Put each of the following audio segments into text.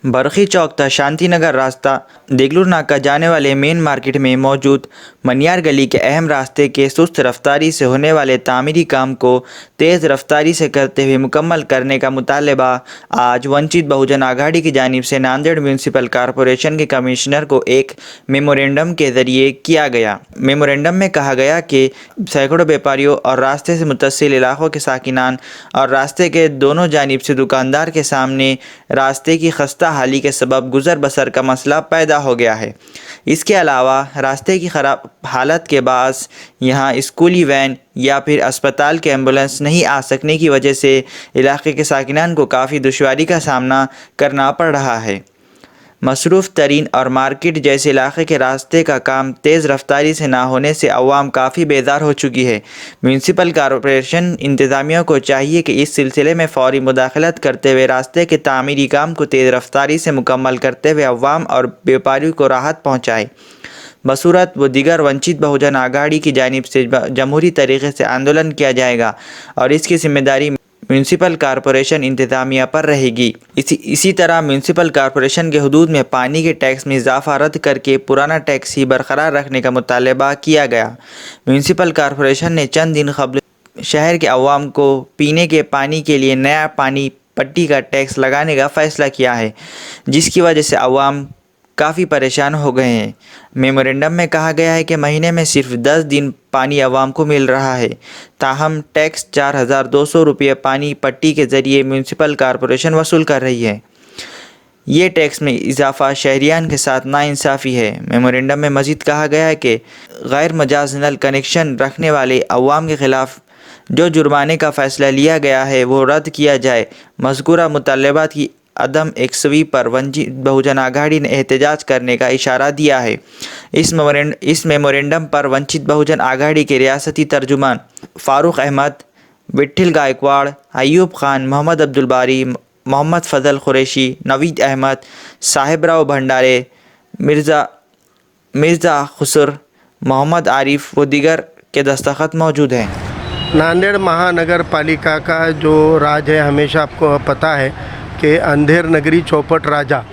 बरखी चौक था शांतिनगर रास्ता देगलूर नाका जाने वाले मेन मार्केट में मौजूद मनियार गली के अहम रास्ते के सुस्त रफ्तारी से होने वाले तामीरी काम को तेज़ रफ्तारी से करते हुए मुकम्मल करने का मुतालबा आज वंचित बहुजन आघाड़ी की जानिब से नांदेड़ म्यूनसिपल कॉरपोरेशन के कमिश्नर को एक मेमोरेंडम के ज़रिए किया गया। मेमोरेंडम में कहा गया कि सैकड़ों व्यापारियों और रास्ते से मुत्तसिल इलाकों के साकिनान और रास्ते के दोनों जानिब से दुकानदार के सामने रास्ते की खस्ता हाली के सबब गुजर बसर का मसला पैदा हो गया है। इसके अलावा रास्ते की ख़राब हालत के बास यहाँ स्कूली वैन या फिर अस्पताल के एम्बुलेंस नहीं आ सकने की वजह से इलाके के साकिनान को काफ़ी दुश्वारी का सामना करना पड़ रहा है। मसरूफ़ तरीन और मार्केट जैसे इलाके के रास्ते का काम तेज़ रफ्तारी से ना होने से अवाम काफ़ी बेजार हो चुकी है। म्यूनसिपल कॉरपोरेशन इंतज़ामिया को चाहिए कि इस सिलसिले में फ़ौरी मुदाखलत करते हुए रास्ते के तामीरी काम को तेज़ रफ्तारी से मुकम्मल करते हुए अवाम और व्यापारियों को राहत पहुँचाए। बसूरत व दीगर वंचित बहुजन आघाड़ी की जानिब से जमहूरी तरीके से आंदोलन किया जाएगा और इसकी जिम्मेदारी म्यूनसिपल कॉरपोरेशन इंतज़ामिया पर रहेगी। इसी तरह म्यूनसिपल कॉरपोरेशन के हदूद में पानी के टैक्स में इजाफा रद्द करके पुराना टैक्स ही बरकरार रखने का मुतालबा किया गया। म्यूनसिपल कॉरपोरेशन ने चंद दिन कबल शहर के अवाम को पीने के पानी के लिए नया पानी पट्टी का टैक्स लगाने का फ़ैसला किया है, जिसकी वजह से अवाम काफ़ी परेशान हो गए हैं। मेमोरेंडम में कहा गया है कि महीने में सिर्फ 10 दिन पानी अवाम को मिल रहा है, ताहम टैक्स 4200 रुपये पानी पट्टी के ज़रिए म्यूनसिपल कॉरपोरेशन वसूल कर रही है। ये टैक्स में इजाफा शहरियान के साथ नाइंसाफ़ी है। मेमोरेंडम में मज़ीद कहा गया है कि गैर मजाज नल कनेक्शन रखने वाले अवाम के ख़िलाफ़ जो जुर्माने का फ़ैसला लिया गया है वो रद्द किया जाए। मज़कूरा मुतालबात की अदम एकसवी पर वंचित बहुजन आघाड़ी ने एहतजाज करने का इशारा दिया है। इस मेमोरेंडम पर वंचित बहुजन आघाड़ी के रियासती तर्जुमान फ़ारूक अहमद, विट्ठल गायकवाड़, अयूब खान, मोहम्मद अब्दुल बारी, मोहम्मद फजल कुरैशी, नवीद अहमद, साहिबराव भंडारे, मिर्ज़ा खुसर, मोहम्मद आरिफ व दीगर के दस्तखत मौजूद हैं। नांदेड़ महानगर पालिका का जो राज है, हमेशा आपको पता है कि अंधेर नगरी चौपट राजा,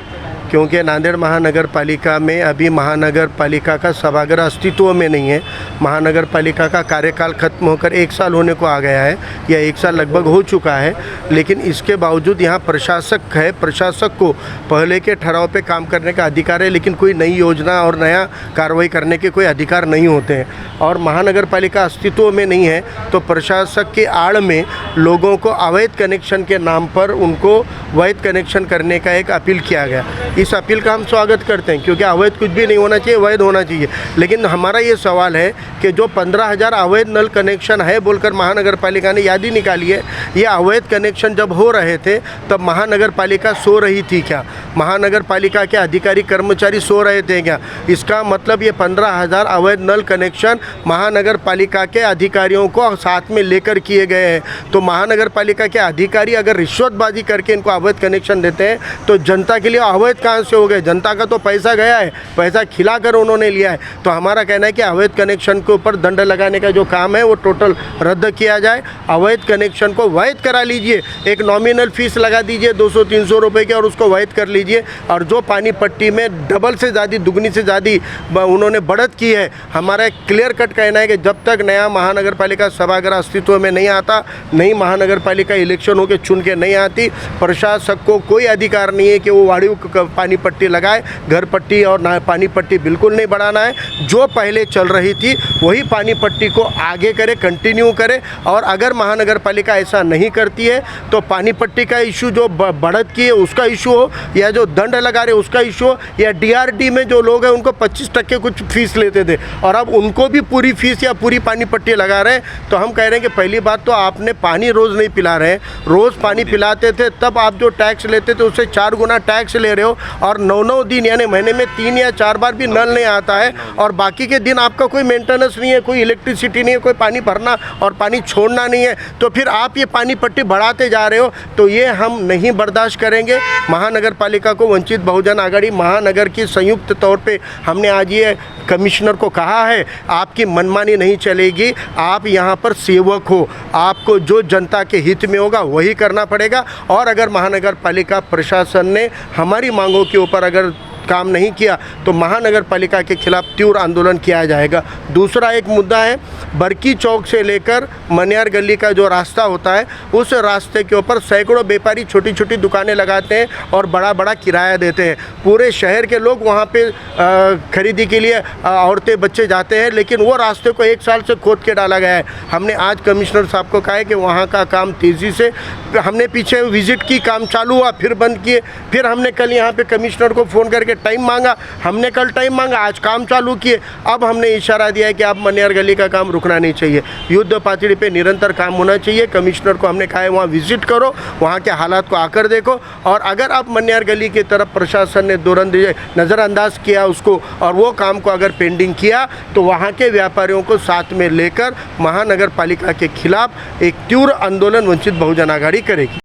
क्योंकि नांदेड़ महानगर पालिका में अभी महानगर पालिका का सभागृह अस्तित्व में नहीं है। महानगर पालिका का कार्यकाल ख़त्म होकर 1 साल होने को आ गया है या 1 साल लगभग हो चुका है, लेकिन इसके बावजूद यहाँ प्रशासक है। प्रशासक को पहले के ठहराव पे काम करने का अधिकार है, लेकिन कोई नई योजना और नया कार्रवाई करने के कोई अधिकार नहीं होते हैं। और महानगर पालिका अस्तित्व में नहीं है तो प्रशासक के आड़ में लोगों को अवैध कनेक्शन के नाम पर उनको वैध कनेक्शन करने का एक अपील किया गया। इस अपील का हम स्वागत करते हैं, क्योंकि अवैध कुछ भी नहीं होना चाहिए, वैध होना चाहिए। लेकिन हमारा ये सवाल है कि जो 15,000 अवैध नल कनेक्शन है बोलकर महानगर पालिका ने यादी निकाली है, ये अवैध कनेक्शन जब हो रहे थे तब महानगर पालिका सो रही थी क्या? महानगर पालिका के अधिकारी कर्मचारी सो रहे थे क्या? इसका मतलब ये 15,000 अवैध नल कनेक्शन महानगर पालिका के अधिकारियों को साथ में लेकर किए गए हैं। तो महानगर पालिका के अधिकारी अगर रिश्वतबाजी करके इनको अवैध कनेक्शन देते हैं तो जनता के लिए अवैध कहाँ से हो गए? जनता का तो पैसा गया है, पैसा खिलाकर उन्होंने लिया है। तो हमारा कहना है कि अवैध कनेक्शन के ऊपर दंड लगाने का जो काम है वो टोटल रद्द किया जाए। अवैध कनेक्शन को वैध करा लीजिए, एक नॉमिनल फीस लगा दीजिए 200-300 रुपये की और उसको वैध कर लीजिए। और जो पानी पट्टी में डबल से ज़्यादा, दुगनी से ज़्यादा उन्होंने बढ़त की है, हमारा क्लियर कट कहना है कि जब तक नया महानगर पालिका सभागृह अस्तित्व में नहीं आता, नई महानगर पालिका इलेक्शन होकर चुन के नहीं आती, प्रशासक को कोई अधिकार नहीं है कि वो वाड़ियों पानी पट्टी लगाए। घर पट्टी और ना पानी पट्टी बिल्कुल नहीं बढ़ाना है। जो पहले चल रही थी वही पानी पट्टी को आगे करे, कंटिन्यू करे। और अगर महानगर पालिका ऐसा नहीं करती है तो पानी पट्टी का इशू जो बढ़त की है उसका इशू हो, या जो दंड लगा रहे उसका इशू हो, या DRD में जो लोग हैं उनको 25% कुछ फीस लेते थे और अब उनको भी पूरी फीस या पूरी पानी पट्टी लगा रहे हैं। तो हम कह रहे हैं कि पहली बात तो आपने पानी रोज़ नहीं पिला रहे हैं। रोज़ पानी पिलाते थे तब आप जो टैक्स लेते थे उससे 4 गुना टैक्स ले रहे हो। और 9-9 दिन यानी महीने में 3 या 4 बार भी नल नहीं आता है और बाकी के दिन आपका कोई मेंटेनेंस नहीं है, कोई इलेक्ट्रिसिटी नहीं है, कोई पानी भरना और पानी छोड़ना नहीं है, तो फिर आप ये पानी पट्टी बढ़ाते जा रहे हो, तो ये हम नहीं बर्दाश्त करेंगे। महानगर पालिका को वंचित बहुजन आघाड़ी महानगर की संयुक्त तौर पे हमने आज ये कमिश्नर को कहा है, आपकी मनमानी नहीं चलेगी, आप यहाँ पर सेवक हो, आपको जो जनता के हित में होगा वही करना पड़ेगा। और अगर महानगर पालिका प्रशासन ने हमारी मांगों के ऊपर अगर काम नहीं किया तो महानगर पालिका के खिलाफ तीव्र आंदोलन किया जाएगा। दूसरा एक मुद्दा है, बरकी चौक से लेकर मनियार गली का जो रास्ता होता है, उस रास्ते के ऊपर सैकड़ों व्यापारी छोटी छोटी दुकानें लगाते हैं और बड़ा बड़ा किराया देते हैं। पूरे शहर के लोग वहाँ पे खरीदी के लिए औरतें बच्चे जाते हैं, लेकिन वो रास्ते को 1 साल से खोद के डाला गया है। हमने आज कमिश्नर साहब को कहा है कि वहाँ का काम तेज़ी से, हमने पीछे विजिट की, काम चालू हुआ, फिर बंद किए, फिर हमने कल यहाँ पे कमिश्नर को फ़ोन करके टाइम मांगा, हमने कल टाइम मांगा, आज काम चालू किए। अब हमने इशारा दिया है कि आप मनियार गली का काम रुकना नहीं चाहिए, युद्ध पातड़ी पे निरंतर काम होना चाहिए। कमिश्नर को हमने कहा है वहाँ विजिट करो, वहाँ के हालात को आकर देखो, और अगर आप मनियार गली की तरफ प्रशासन ने नज़रअंदाज किया उसको और वो काम को अगर पेंडिंग किया तो वहाँ के व्यापारियों को साथ में लेकर महानगर पालिका के खिलाफ एक तीव्र आंदोलन वंचित बहुजन आघाड़ी करेगी।